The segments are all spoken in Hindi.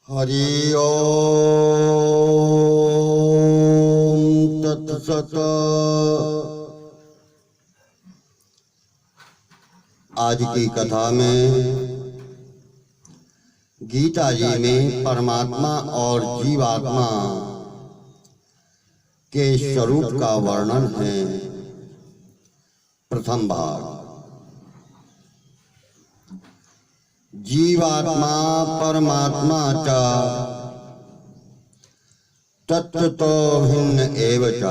हरि ओम तत्सत। आज की कथा में गीता जी में परमात्मा और जीवात्मा के स्वरूप का वर्णन है। प्रथम भाग। जीवात्मा परमात्मा च तत्त्वतो भिन्न एव च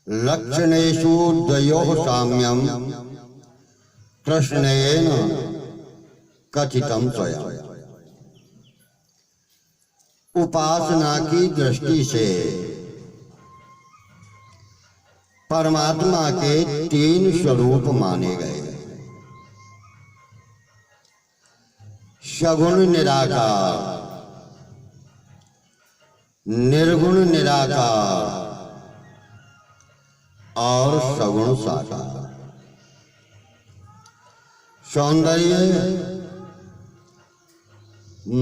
लक्षणेषु द्वयोः साम्यं कृष्णेन कथितं स्वयं। उपासना की दृष्टि से परमात्मा के तीन स्वरूप माने गए। सगुण निराकार, निर्गुण निराकार और सगुण साकार। सौंदर्य,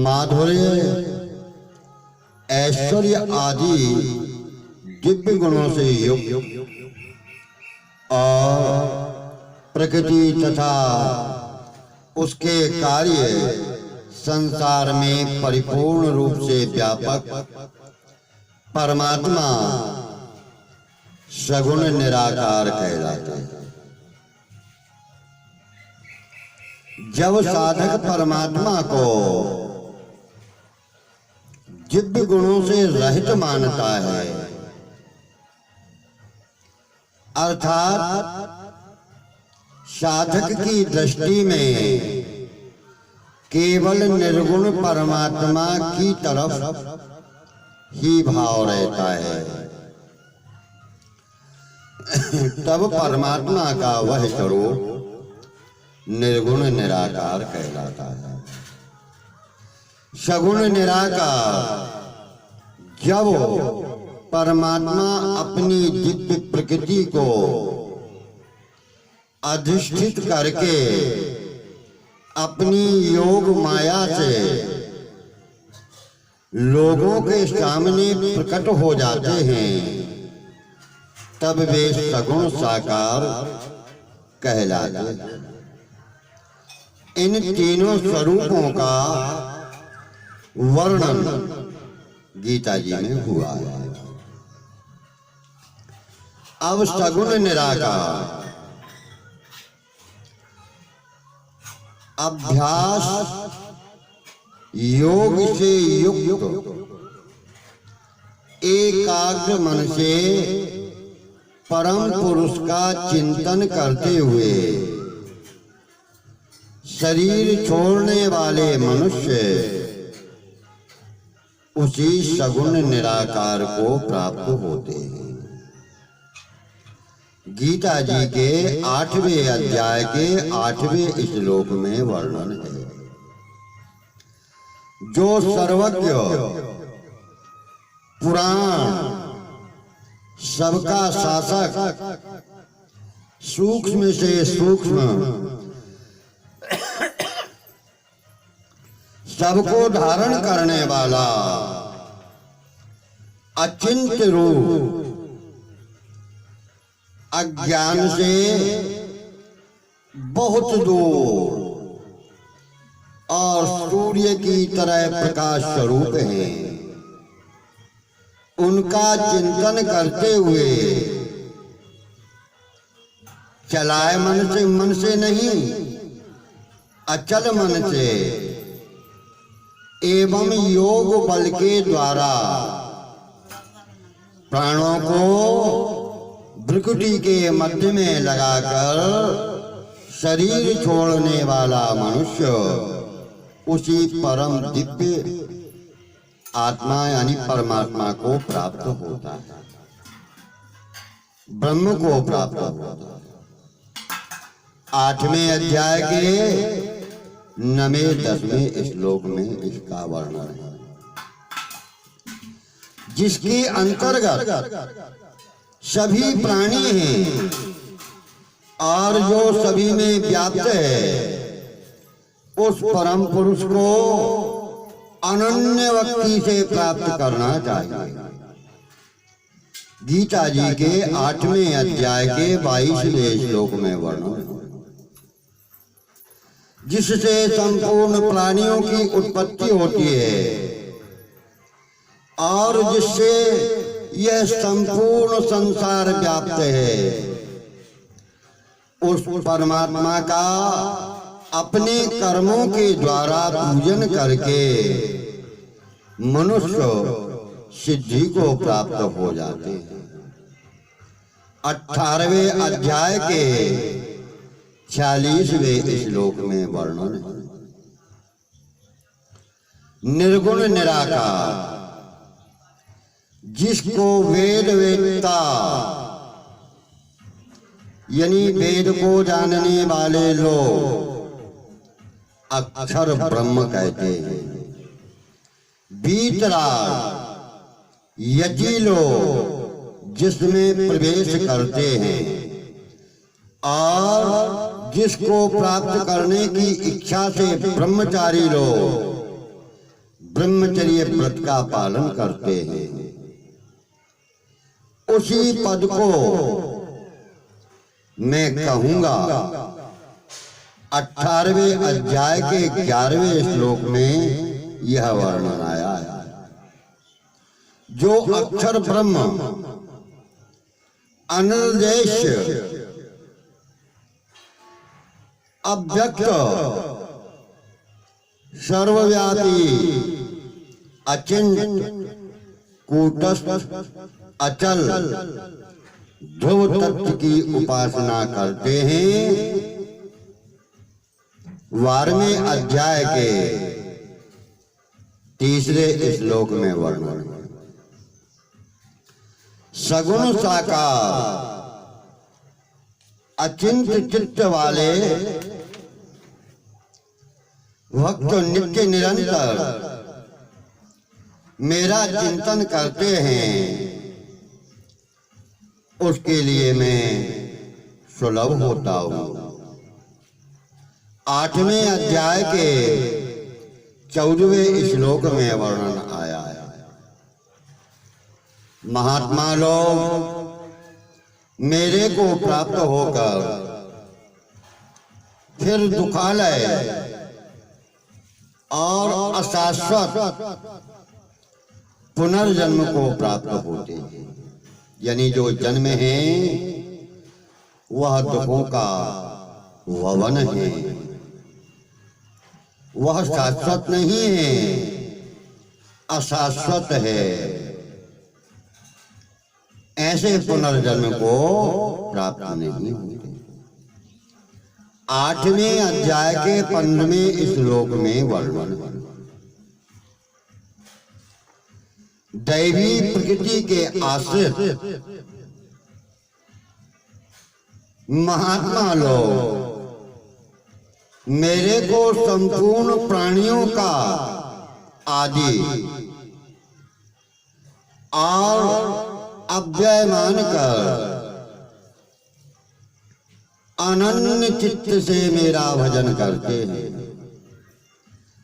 माधुर्य, ऐश्वर्य आदि दिव्य गुणों से युक्त और प्रकृति तथा उसके कार्य संसार में परिपूर्ण रूप से व्यापक परमात्मा सगुण निराकार कहलाते हैं। जब साधक परमात्मा को दिव्य गुणों से रहित मानता है, अर्थात साधक की दृष्टि में केवल निर्गुण परमात्मा की तरफ ही भाव रहता है, तब परमात्मा का वह स्वरूप निर्गुण निराकार कहलाता है। सगुण निराकार जब परमात्मा अपनी दिव्य प्रकृति को अधिष्ठित करके अपनी योग माया से लोगों के सामने प्रकट हो जाते हैं, तब वे सगुण साकार कहलाते हैं। इन तीनों स्वरूपों का वर्णन गीता जी में हुआ है। अब सगुण निराकार अभ्यास योग से युक्त एकाग्र मन से परम पुरुष का चिंतन करते हुए शरीर छोड़ने वाले मनुष्य उसी सगुण निराकार को प्राप्त होते हैं। गीता जी के 8वें अध्याय के 8वें श्लोक में वर्णन है। जो सर्वज्ञ, पुराण, सबका शासक, सूक्ष्म से सूक्ष्म, सबको धारण करने वाला, अचिंत्य रूप, अज्ञान से बहुत दूर और सूर्य की तरह प्रकाश स्वरूप हैं, उनका चिंतन करते हुए चलायमान मन से नहीं, अचल मन से एवं योग बल के द्वारा प्राणों को भ्रुकुटी के मध्य में लगाकर शरीर छोड़ने वाला मनुष्य उसी परम दिव्य आत्मा यानी परमात्मा को प्राप्त होता है, ब्रह्म को प्राप्त होता है। 8वें अध्याय के 9वें-10वें श्लोक में इसका वर्णन है, जिसके अंतर्गत सभी प्राणी हैं और जो सभी में व्याप्त है, उस परम पुरुष को अनन्य भक्ति से प्राप्त करना चाहिए। गीता जी के 8वें अध्याय के 22वें श्लोक में वर्णन, जिससे संपूर्ण प्राणियों की उत्पत्ति होती है और जिससे यह संपूर्ण संसार व्याप्त है, उस परमात्मा का अपने कर्मों के द्वारा पूजन करके मनुष्य सिद्धि को प्राप्त हो जाते हैं। 18वें अध्याय के 46वें श्लोक में वर्णन है, निर्गुण निराकार, जिसको वेद वेदता यानी वेद को जानने वाले लोग अक्षर ब्रह्म कहते हैं। वीतराग यति लोग जिसमें प्रवेश करते हैं और जिसको प्राप्त करने की इच्छा से ब्रह्मचारी लोग ब्रह्मचर्य व्रत का पालन करते हैं। उसी पद को मैं कहूंगा 18वें अध्याय के 11वें श्लोक में यह वर्णन आया है। जो अक्षर ब्रह्म अनिर्देश्य अव्यक्त सर्वव्यापी अचिंत्य कूटस्थ अचल ध्रुव तत्व की उपासना करते हैं, 12वें अध्याय के 3रे श्लोक में वर्णन, सगुण साकार अचिंत्य चित्त वाले भक्त नित्य निरंतर मेरा चिंतन करते हैं, उसके लिए मैं सुलभ होता हूँ। 8वें अध्याय के 14वें श्लोक में वर्णन आया है, महात्मा लोग मेरे को प्राप्त होकर फिर दुखालय और अशाश्वत पुनर्जन्म को प्राप्त होते हैं। यानी जो जन्म है वह दुखों का भवन है, वह शाश्वत नहीं है, अशाश्वत है। ऐसे पुनर्जन्म को प्राप्त नहीं होते। 8वें अध्याय के 15वें श्लोक में वर्णन, दैवी प्रकृति के आश्रित महात्मा लोग मेरे को संपूर्ण प्राणियों का आदि और अव्यय मानकर अनन्य चित्त से मेरा भजन करते हैं।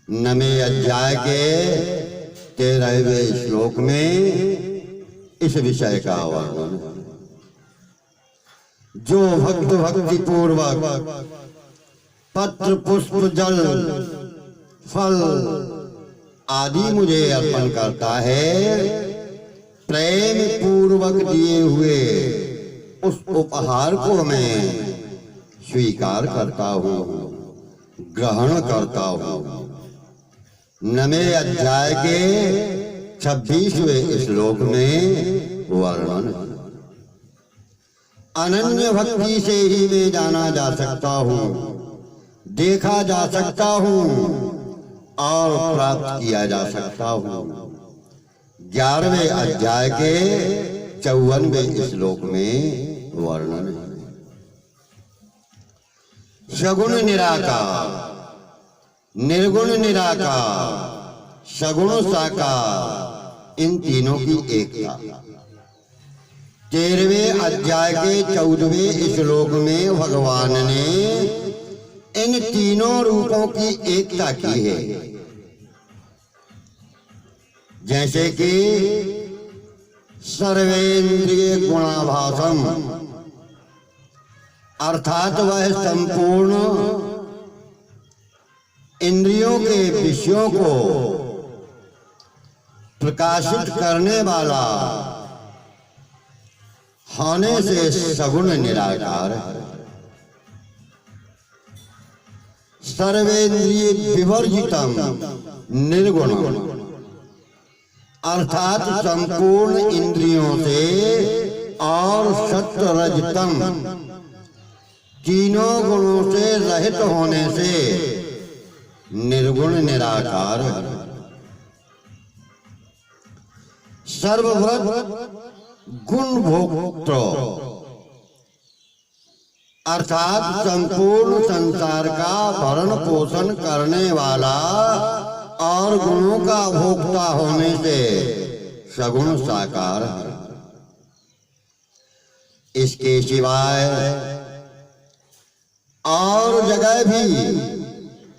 9वें अध्याय के 13वें श्लोक में इस विषय का वर्णन, जो भक्त भक्ति पूर्वक पत्र पुष्प जल फल आदि मुझे अर्पण करता है, प्रेम पूर्वक दिए हुए उस उपहार को मैं स्वीकार करता हूँ, ग्रहण करता हूँ। 9वें अध्याय के 26वें श्लोक में वर्णन, अनन्य भक्ति से ही मैं जाना जा सकता हूँ, देखा जा सकता हूँ और प्राप्त किया जा सकता हूँ। 11वें अध्याय के 54वें श्लोक में वर्णन है, सगुण निराकार, निर्गुण निराकार, सगुण साकार, इन तीनों की एकता। 13वें अध्याय के 14वें श्लोक में भगवान ने इन तीनों रूपों की एकता की है। जैसे कि सर्वेंद्रिय गुणाभासम, अर्थात वह संपूर्ण इंद्रियों के विषयों को प्रकाशित करने वाला होने से सगुण निराकार है। सर्वेंद्रिय विवर्जितम निर्गुण, अर्थात संपूर्ण इंद्रियों से और सत्वरजतम तीनों गुणों से रहित होने से निर्गुण निराकार है। सर्वव्रत गुण भोक्तृ, अर्थात संपूर्ण संसार का भरण पोषण करने वाला और गुणों का भोक्ता होने से सगुण साकार है। इसके सिवाय और जगह भी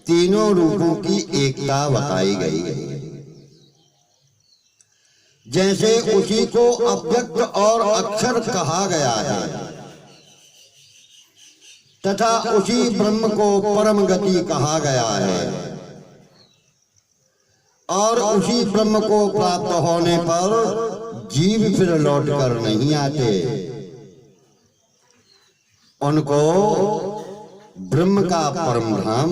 तीनों रूपों की एकता बताई गई है। जैसे उसी को अव्यक्त और अक्षर कहा गया है तथा उसी ब्रह्म को परम गति कहा गया है, और उसी ब्रह्म को प्राप्त होने पर जीव फिर लौट कर नहीं आते। उनको ब्रह्म का परम धाम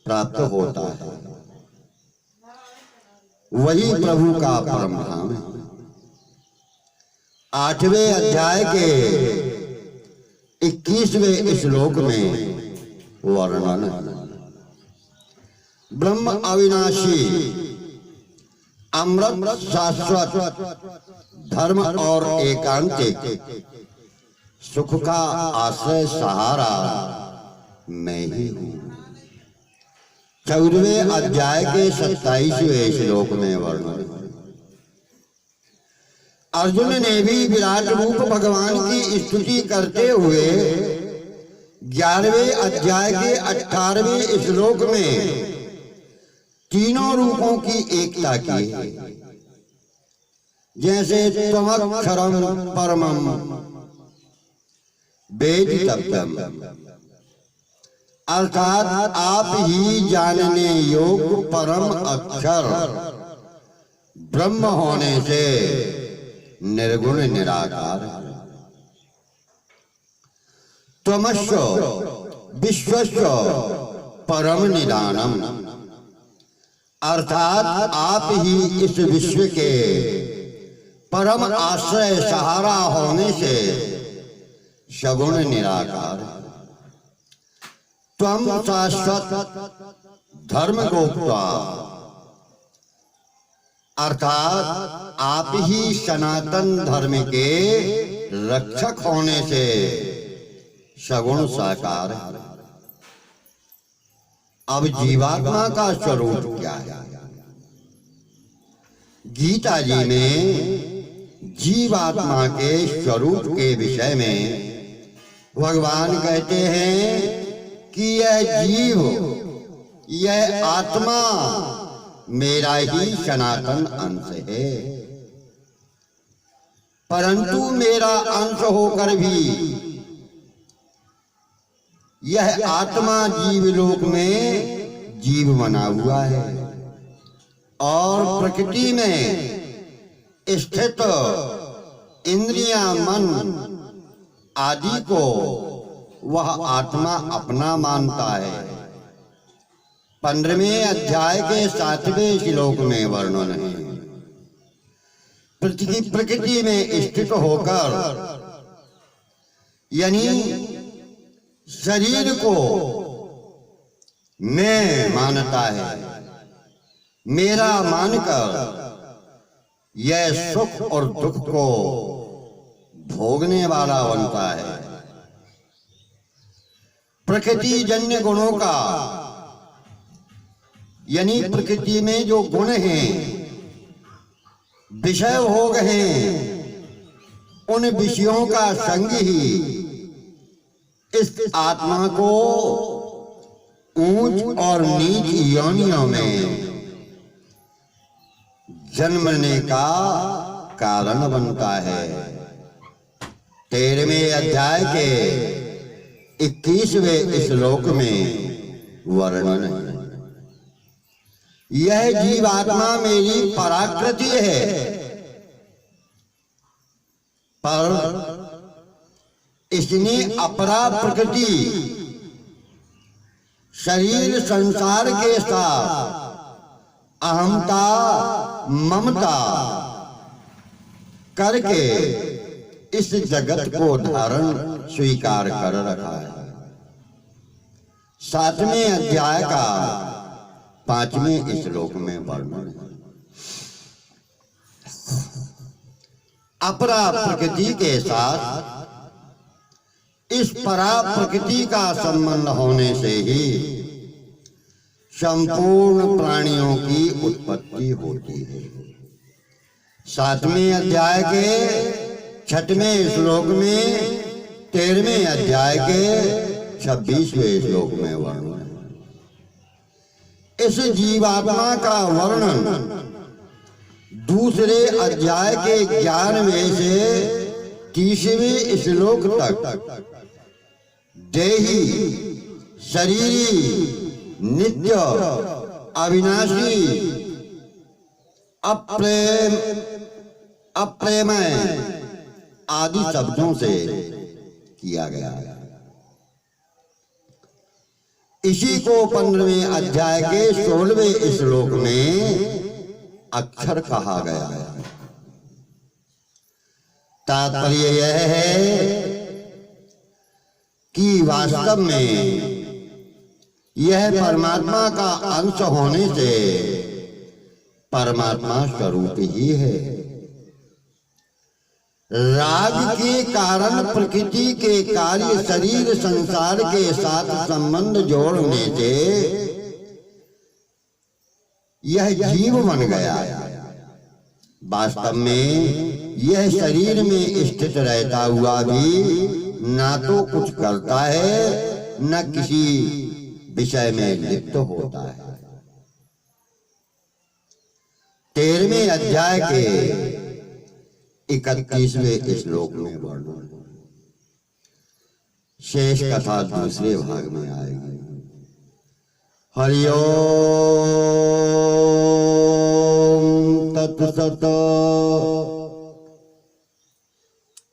प्राप्त होता है, वही प्रभु का परम धाम है। 8वें अध्याय के 21वें श्लोक में वर्णन है। ब्रह्म अविनाशी, अमृत शाश्वत, धर्म और एकांतिक सुख का आश्रय सहारा मैं ही हूं। 14वें अध्याय के 27वें श्लोक में वर्णन। अर्जुन ने भी विराट रूप भगवान की स्तुति करते हुए 11वें अध्याय के 18वें श्लोक में तीनों रूपों की एकता की, जैसे त्वमक्षरम परमम वेदितव्यम, अर्थात आप ही जानने योग्य परम अक्षर ब्रह्म होने से निर्गुण निराकार। त्वमस्य विश्वस्य परम निदानम, अर्थात आप ही इस विश्व के परम आश्रय सहारा होने से सगुण निराकार। त्वम शाश्वत धर्म गोप्ता, अर्थात आप ही सनातन धर्म के रक्षक होने से सगुण साकार है। अब जीवात्मा का स्वरूप क्या है? गीता जी में जीवात्मा के स्वरूप के विषय में भगवान कहते हैं कि यह जीव, यह आत्मा मेरा ही सनातन अंश है, परंतु मेरा अंश होकर भी यह आत्मा जीवलोक में जीव बना हुआ है और प्रकृति में स्थित इंद्रियां, मन आदि को वह आत्मा अपना मानता है। 15वें अध्याय के 7वें श्लोक में वर्णन है। प्रकृति में स्थित होकर यानी शरीर को मैं मानता है, मेरा मानकर यह सुख और दुख को भोगने वाला बनता है। प्रकृति जन्य गुणों का यानी प्रकृति में जो गुण हैं, विषय भोग हैं, उन विषयों का संग ही इस आत्मा को ऊंच और नीच योनियों में जन्मने का कारण बनता है। 13वें अध्याय के 21वें श्लोक में वर्णन है। यह जीवात्मा मेरी पराकृति है, पर इसने अपरा प्रकृति शरीर संसार के साथ अहमता ममता करके इस जगत को धारण स्वीकार कर रखा है। 7वें अध्याय का 5वें श्लोक में वर्णन है। अपरा प्रकृति के साथ इस परा प्रकृति का संबंध होने से ही संपूर्ण प्राणियों की उत्पत्ति होती है। 7वें अध्याय के 6वें श्लोक में 13वें अध्याय के 26वें श्लोक में वर्णन है। इस जीवात्मा का वर्णन दूसरे अध्याय के 11वें से 30वें श्लोक तक देही शरीरी नित्य अविनाशी अप्रेमय आदि शब्दों से किया गया है। इसी को 15वें अध्याय के 16वें श्लोक में अक्षर कहा गया है। तात्पर्य यह है कि वास्तव में यह परमात्मा का अंश होने से परमात्मा स्वरूप ही है। राग के कारण प्रकृति के कार्य शरीर संसार के साथ संबंध जोड़ने से यह जीव बन गया। वास्तव में यह शरीर में स्थित रहता हुआ भी ना तो कुछ करता है न किसी विषय में लिप्त होता है। 13वें अध्याय के 31वें श्लोक में वर्णन। शेष कथा दूसरे भाग में आएगी। हरि ओम तत्सत।